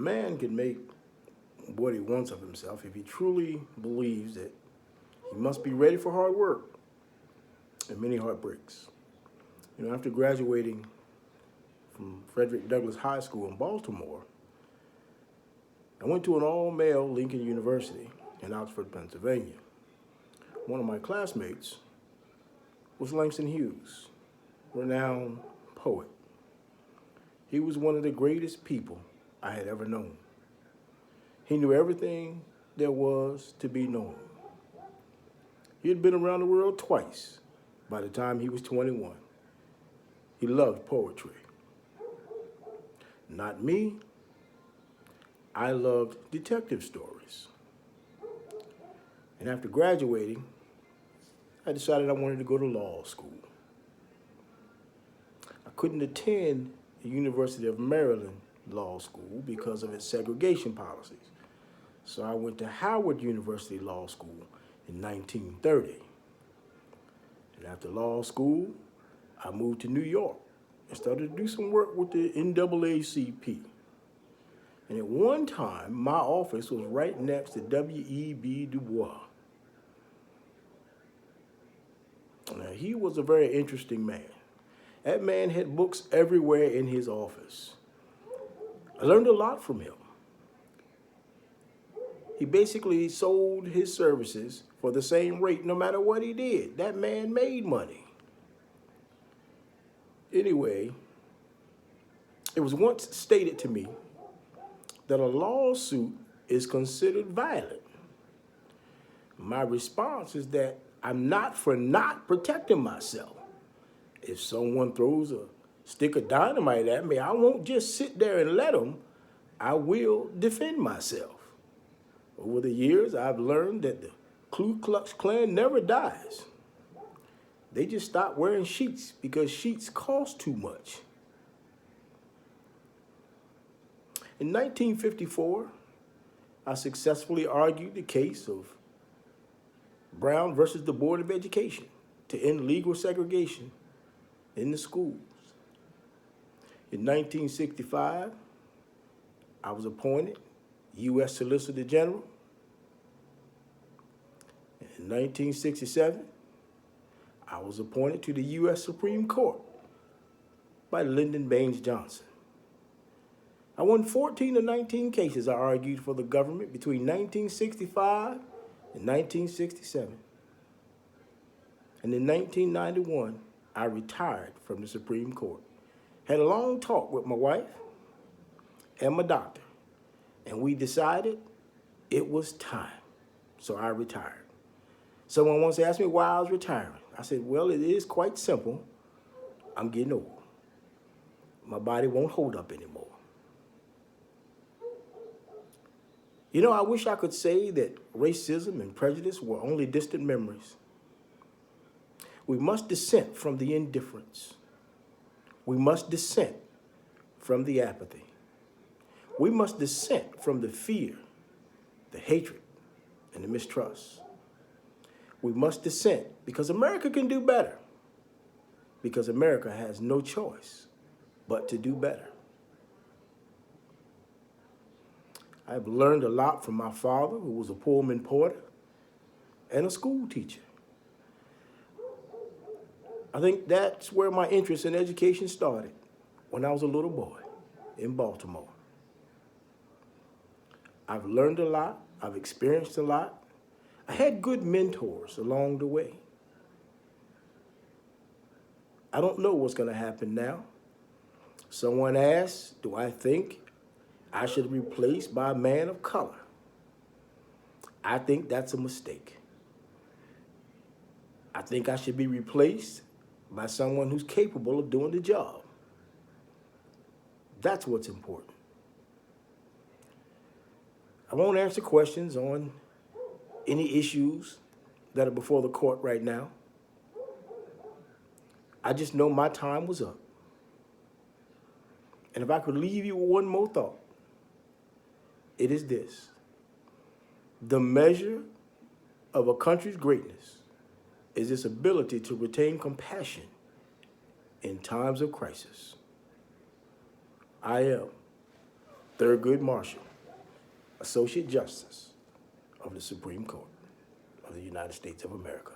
man can make what he wants of himself if he truly believes that he must be ready for hard work and many heartbreaks. After graduating from Frederick Douglass High School in Baltimore, I went to an all-male Lincoln University in Oxford, Pennsylvania. One of my classmates was Langston Hughes, renowned poet. He was one of the greatest people I had ever known. He knew everything there was to be known. He had been around the world twice by the time he was 21. He loved poetry. Not me. I loved detective stories. And after graduating, I decided I wanted to go to law school. I couldn't attend the University of Maryland Law School because of its segregation policies. So I went to Howard University Law School in 1930. And after law school, I moved to New York and started to do some work with the NAACP. And at one time, my office was right next to W.E.B. Du Bois. Now, he was a very interesting man. That man had books everywhere in his office. I learned a lot from him. He basically sold his services for the same rate no matter what he did. That man made money. Anyway, it was once stated to me that a lawsuit is considered violent. My response is that I'm not for not protecting myself. If someone throws a stick of dynamite at me, I won't just sit there and let them. I will defend myself. Over the years, I've learned that the Ku Klux Klan never dies. They just stopped wearing sheets because sheets cost too much. In 1954, I successfully argued the case of Brown versus the Board of Education to end legal segregation in the schools. In 1965, I was appointed U.S. Solicitor General. In 1967, I was appointed to the U.S. Supreme Court by Lyndon Baines Johnson. I won 14 of 19 cases I argued for the government between 1965 and 1967. And in 1991, I retired from the Supreme Court. Had a long talk with my wife and my doctor, and we decided it was time, so I retired. Someone once asked me why I was retiring. I said, well, it is quite simple. I'm getting old. My body won't hold up anymore. I wish I could say that racism and prejudice were only distant memories. We must dissent from the indifference. We must dissent from the apathy. We must dissent from the fear, the hatred, and the mistrust. We must dissent because America can do better, because America has no choice but to do better. I've learned a lot from my father, who was a Pullman porter and a school teacher. I think that's where my interest in education started, when I was a little boy in Baltimore. I've learned a lot. I've experienced a lot. I had good mentors along the way. I don't know what's going to happen now. Someone asked, do I think I should be replaced by a man of color? I think that's a mistake. I think I should be replaced by someone who's capable of doing the job. That's what's important. I won't answer questions on any issues that are before the court right now. I just know my time was up. And if I could leave you with one more thought, it is this: the measure of a country's greatness is its ability to retain compassion in times of crisis. I am Thurgood Marshall, Associate Justice of the Supreme Court of the United States of America.